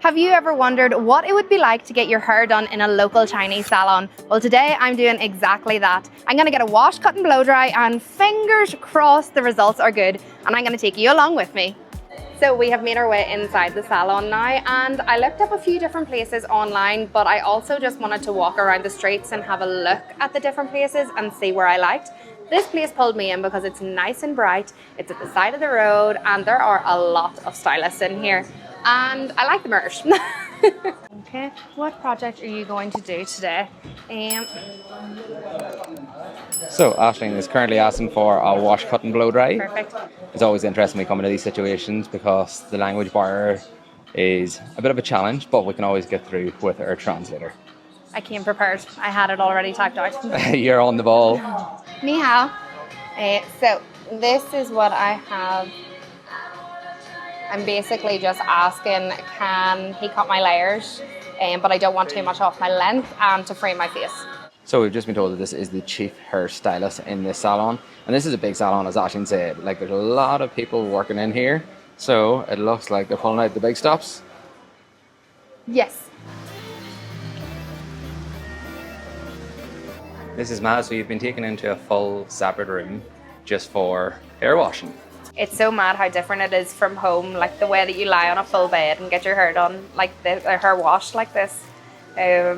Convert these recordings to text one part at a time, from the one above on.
Have you ever wondered what it would be like to get your hair done in a local Chinese salon? Well, today I'm doing exactly that. I'm gonna get a wash, cut and blow dry, and fingers crossed the results are good, and I'm gonna take you along with me. So we have made our way inside the salon now, and I looked up a few different places online, but I also just wanted to walk around the streets and have a look at the different places and see where I liked. This place pulled me in because it's nice and bright, it's at the side of the road, and there are a lot of stylists in here. And I like the merch. Okay, what project are you going to do today? So Aisling is currently asking for a wash, cut and blow dry. Perfect. It's always interesting when we come into these situations because the language barrier is a bit of a challenge, but we can always get through with our translator. I came prepared. I had it already typed out. You're on the ball. Ni hao. So this is what I have. I'm basically just asking, can he cut my layers? But I don't want too much off my length and to frame my face. So we've just been told that this is the chief hairstylist in this salon. And this is a big salon, as Aisling said. Like, there's a lot of people working in here. So it looks like they're pulling out the big stops. Yes. This is mad. So you've been taken into a full separate room just for hair washing. It's so mad how different it is from home, like the way that you lie on a full bed and get your hair done like this, or hair washed like this. Yeah,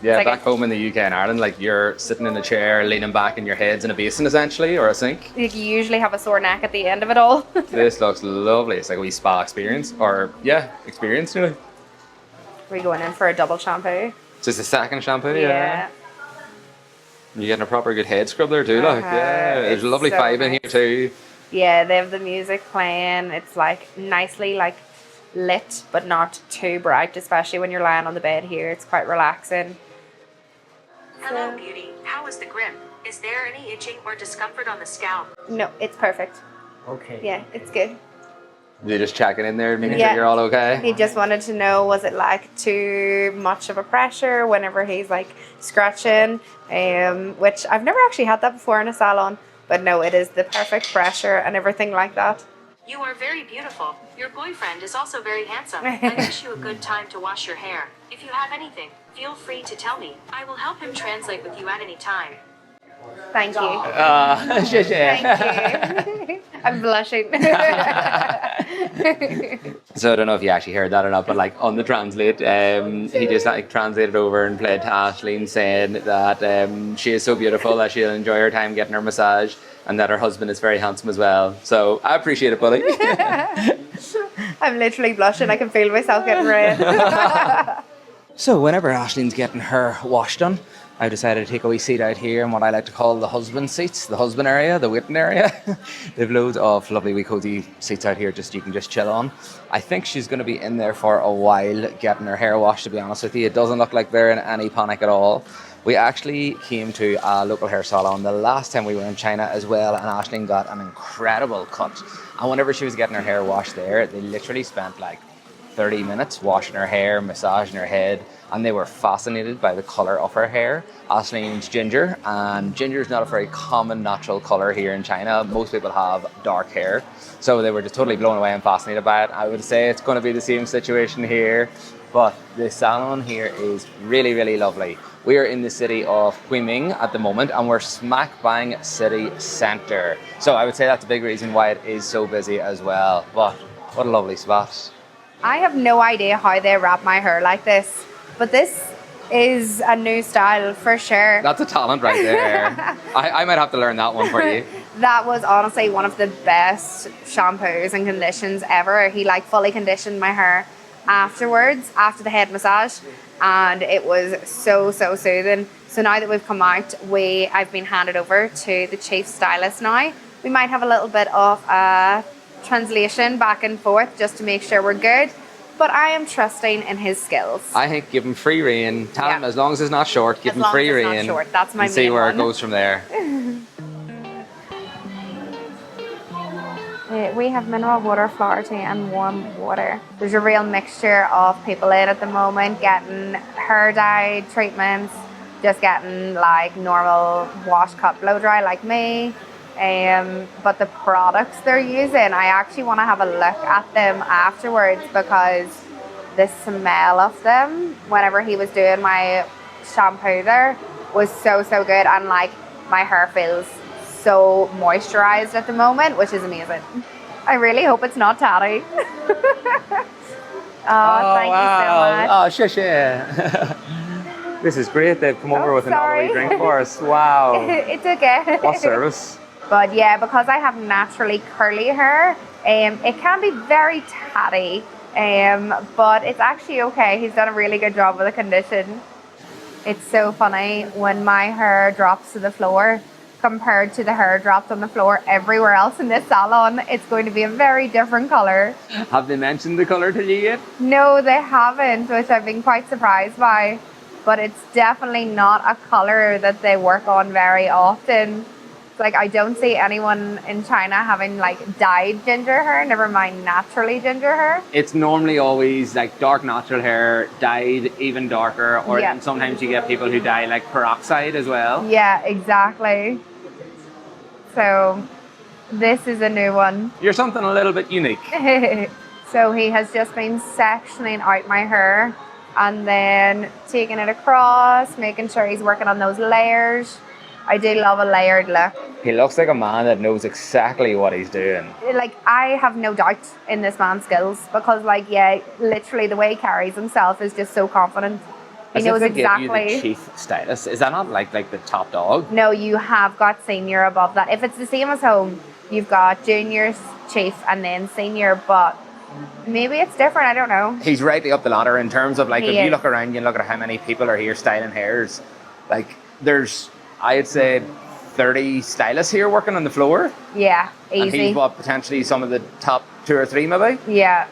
like back home in the UK and Ireland, like you're sitting in a chair, leaning back and your head's in a basin essentially, or a sink. You usually have a sore neck at the end of it all. This looks lovely. It's like a wee spa experience, or yeah, experience really. We're going in for a double shampoo. So it's the second shampoo, Yeah. You're getting a proper good head scrub there too, like, yeah. There's a lovely so vibe in here nice. too. Yeah, they have the music playing. It's like nicely like lit, but not too bright, especially when you're lying on the bed here. It's quite relaxing. Hello, beauty. How is the grip? Is there any itching or discomfort on the scalp? No, it's perfect. Okay. Yeah, it's good. They're just checking in there, making Yeah. sure you're all okay. He just wanted to know, was it like too much of a pressure whenever he's like scratching, which I've never actually had that before in a salon, but no, it is the perfect pressure and everything like that. You are very beautiful. Your boyfriend is also very handsome. I wish you a good time to wash your hair. If you have anything, feel free to tell me. I will help him translate with you at any time. Thank you. Thank you. I'm blushing. So I don't know if you actually heard that or not, but like on the translate, he just like translated over and played to Aisling saying that she is so beautiful that she'll enjoy her time getting her massage and that her husband is very handsome as well. So I appreciate it, buddy. I'm literally blushing. I can feel myself getting red. So whenever Aisling's getting her wash done, I've decided to take a wee seat out here in what I like to call the husband seats, the husband area, the waiting area. They've loads of lovely wee cozy seats out here just you can just chill on. I think she's going to be in there for a while getting her hair washed, to be honest with you. It doesn't look like they're in any panic at all. We actually came to a local hair salon the last time we were in China as well, and Aisling got an incredible cut. And whenever she was getting her hair washed there, they literally spent like 30 minutes washing her hair, massaging her head, and they were fascinated by the colour of her hair. Aisling's ginger, and ginger is not a very common natural colour here in China. Most people have dark hair, so they were just totally blown away and fascinated by it. I would say it's going to be the same situation here, but the salon here is really, really lovely. We are in the city of Kunming at the moment, and we're smack bang city centre. So I would say that's a big reason why it is so busy as well. But what a lovely spot. I have no idea how they wrap my hair like this, but this is a new style for sure. That's a talent right there. I might have to learn that one for you. That was honestly one of the best shampoos and conditions ever. He like fully conditioned my hair afterwards, after the head massage, and it was so soothing. So now that we've come out, I've been handed over to the chief stylist now. We might have a little bit of a translation back and forth just to make sure we're good, but I am trusting in his skills. I think give him free rein. Tell him as long as it's not short, give him free rein. That's my and see main where one. it goes from there. We have mineral water, flower tea and warm water. There's a real mixture of people in at the moment getting hair dye treatments, just getting like normal wash, cut, blow dry like me. But the products they're using, I actually want to have a look at them afterwards because the smell of them whenever he was doing my shampoo there was so good, and like my hair feels so moisturized at the moment, which is amazing. I really hope it's not tatty. Thank you so much. Oh, shush. This is great. They've come over with sorry. another wee drink for us. Wow. It's okay. What service? But yeah, because I have naturally curly hair, it can be very tatty, but it's actually okay. He's done a really good job with the condition. It's so funny when my hair drops to the floor compared to the hair dropped on the floor everywhere else in this salon. It's going to be a very different colour. Have they mentioned the colour to you yet? No, they haven't, which I've been quite surprised by. But it's definitely not a colour that they work on very often. Like, I don't see anyone in China having like dyed ginger hair, never mind naturally ginger hair. It's normally always like dark natural hair, dyed even darker, or then sometimes you get people who dye like peroxide as well. Yeah, exactly. So this is a new one. You're something a little bit unique. So he has just been sectioning out my hair and then taking it across, making sure he's working on those layers. I do love a layered look. He looks like a man that knows exactly what he's doing. Like, I have no doubt in this man's skills because, like, yeah, literally the way he carries himself is just so confident. He knows exactly. Give you the chief stylist. Is that not like the top dog? No, you have got senior above that. If it's the same as home, you've got junior, chief, and then senior, but maybe it's different, I don't know. He's rightly up the ladder in terms of like, He if you is. look around, you look at how many people are here styling hairs. Like, there's, I'd say, 30 stylists here working on the floor. Yeah, easy. And he's what, potentially some of the top 2 or 3 maybe? Yeah.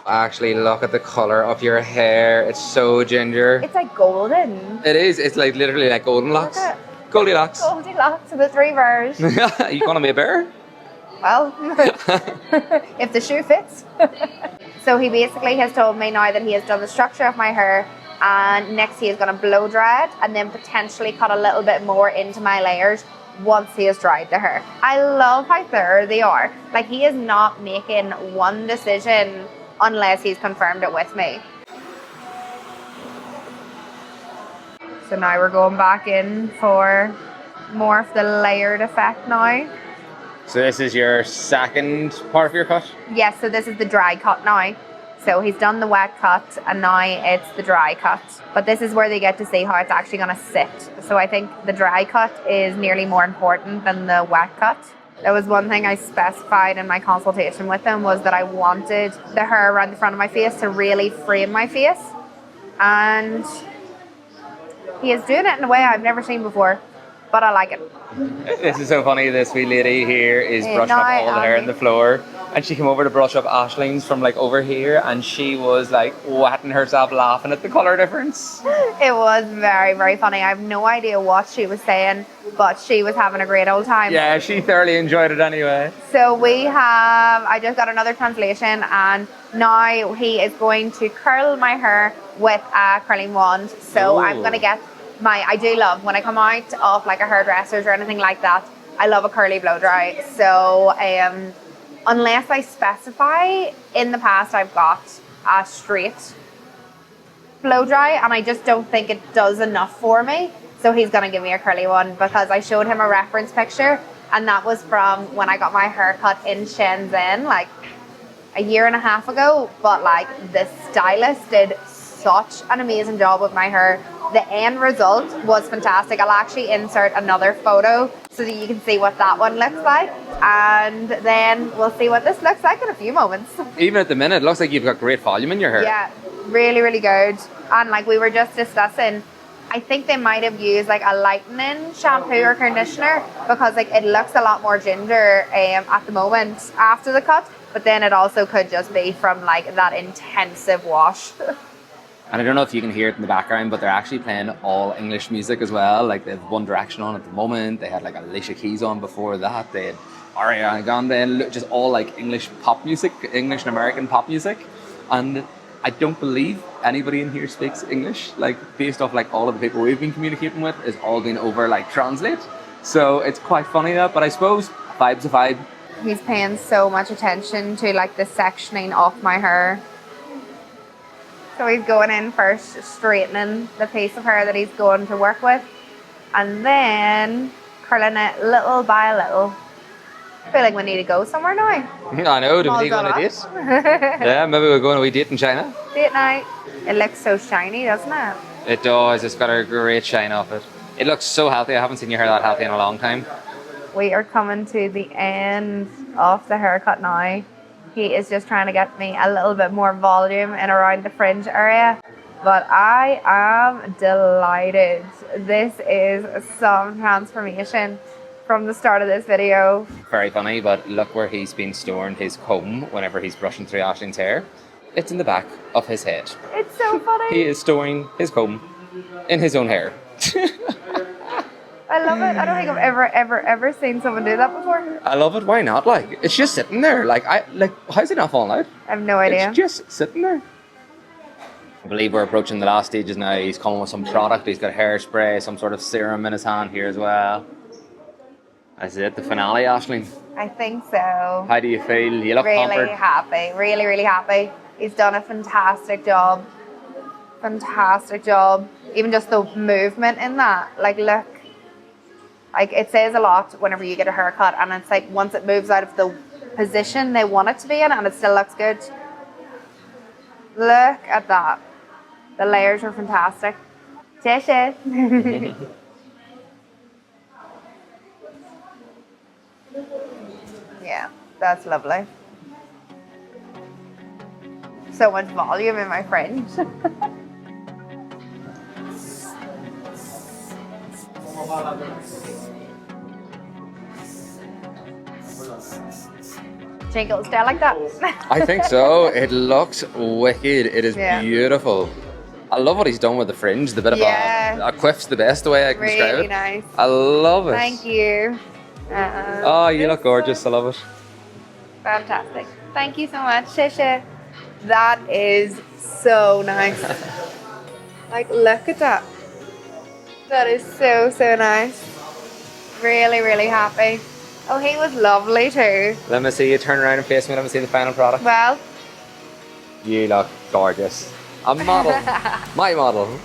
Actually, look at the colour of your hair. It's so ginger. It's like golden. It is. It's like literally like golden locks. Look at Goldilocks. Goldilocks of the three bears. You calling me a bear? Well, if the shoe fits. So he basically has told me now that he has done the structure of my hair, and next he is going to blow dry it and then potentially cut a little bit more into my layers once he has dried the hair. I love how thorough they are. Like, he is not making one decision unless he's confirmed it with me. So now we're going back in for more of the layered effect now. So this is your second part of your cut? Yes, so this is the dry cut now. So he's done the wet cut and now it's the dry cut. But this is where they get to see how it's actually going to sit. So I think the dry cut is nearly more important than the wet cut. That was one thing I specified in my consultation with him, was that I wanted the hair around the front of my face to really frame my face. And he is doing it in a way I've never seen before, but I like it. This is so funny. This wee lady here is brushing up all the hair on the floor, and she came over to brush up Ashleen's from like over here, and she was like wetting herself laughing at the colour difference. It was very funny. I have no idea what she was saying, but she was having a great old time. Yeah, she thoroughly enjoyed it anyway. So I just got another translation, and now he is going to curl my hair with a curling wand. So I'm going to get I do love when I come out of like a hairdresser's or anything like that, I love a curly blow dry. So unless I specify, in the past I've got a straight blow dry and I just don't think it does enough for me. So he's going to give me a curly one because I showed him a reference picture, and that was from when I got my hair cut in Shenzhen like a year and a half ago. But like, the stylist did such an amazing job with my hair. The end result was fantastic. I'll actually insert another photo so that you can see what that one looks like, and then we'll see what this looks like in a few moments. Even at the minute, it looks like you've got great volume in your hair. Yeah, really good. And like we were just discussing, I think they might have used like a lightening shampoo or conditioner because like it looks a lot more ginger at the moment after the cut, but then it also could just be from like that intensive wash. And I don't know if you can hear it in the background, but they're actually playing all English music as well. Like, they have One Direction on at the moment. They had like Alicia Keys on before that. They had Ariana Grande, and just all like English pop music, English and American pop music. And I don't believe anybody in here speaks English. Like, based off like all of the people we've been communicating with, is all been over like Translate. So it's quite funny that, but I suppose vibe's a vibe. He's paying so much attention to like the sectioning of my hair. So he's going in first, straightening the piece of hair that he's going to work with, and then curling it little by little. I feel like we need to go somewhere now. I know, do we need to go on a date? Yeah, maybe we'll go on a wee date in China. Date night. It looks so shiny, doesn't it? It does, it's got a great shine off it. It looks so healthy. I haven't seen your hair that healthy in a long time. We are coming to the end of the haircut now. He is just trying to get me a little bit more volume in around the fringe area. But I am delighted. This is some transformation from the start of this video. Very funny, but look where he's been storing his comb whenever he's brushing through Aislinn's hair. It's in the back of his head. It's so funny. He is storing his comb in his own hair. I love it. I don't think I've ever seen someone do that before. I love it. Why not? Like, it's just sitting there. How's it not falling out? I have no idea. It's just sitting there. I believe we're approaching the last stages now. He's coming with some product. He's got hairspray, some sort of serum in his hand here as well. Is it the finale, Aisling? I think so. How do you feel? You look really pampered. happy. Really, really happy. He's done a fantastic job. Fantastic job. Even just the movement in that. Like, look. Like, it says a lot whenever you get a haircut, and it's like once it moves out of the position they want it to be in, and it still looks good. Look at that. The layers are fantastic. Cheers. Yeah, that's lovely. So much volume in my fringe. Think it'll stay like that? I think so. It looks wicked. It is Yeah. beautiful. I love what he's done with the fringe. The bit of a quiff's the best way I can describe Really it. nice. I love it. Thank you. Oh, you look gorgeous. I love it. Fantastic. Thank you so much. Shisha. That is so nice. Like, look at that. That is so, so nice. Really, really happy. Oh, he was lovely too. Let me see you turn around and face me. Let me see the final product. Well, You look gorgeous. A model. My model.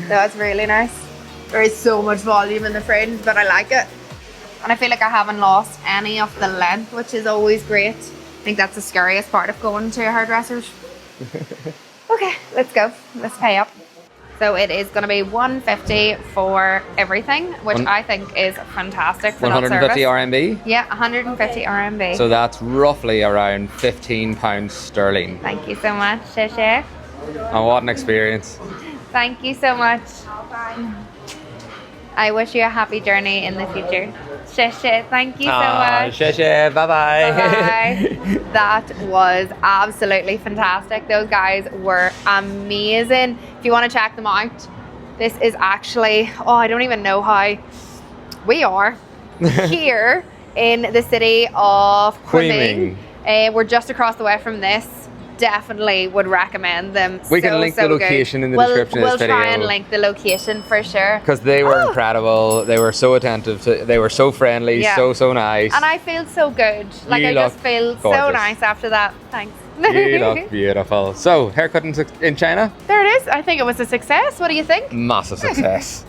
that's really nice. There is so much volume in the fringe, but I like it. And I feel like I haven't lost any of the length, which is always great. I think that's the scariest part of going to hairdressers. Okay, let's go. Let's pay up. So it is going to be $150 for everything, which I think is fantastic for that 150 service. RMB. Yeah, 150 RMB. So that's roughly around £15 sterling. Thank you so much, Shisha. And what an experience. Thank you so much. I wish you a happy journey in the future. Shisha, thank you so much. Bye-bye. Bye. That was absolutely fantastic. Those guys were amazing. If you want to check them out, this is actually, I don't even know how we are here in the city of Kunming. We're just across the way from this. Definitely would recommend them. We can link the location in the description of this video. We'll try and link the location for sure. Because they were incredible. They were so attentive. They were so friendly, so nice. And I feel so good. Like, I just feel so nice after that. Thanks. You look beautiful. So, haircut in China? There it is. I think it was a success. What do you think? Massive success.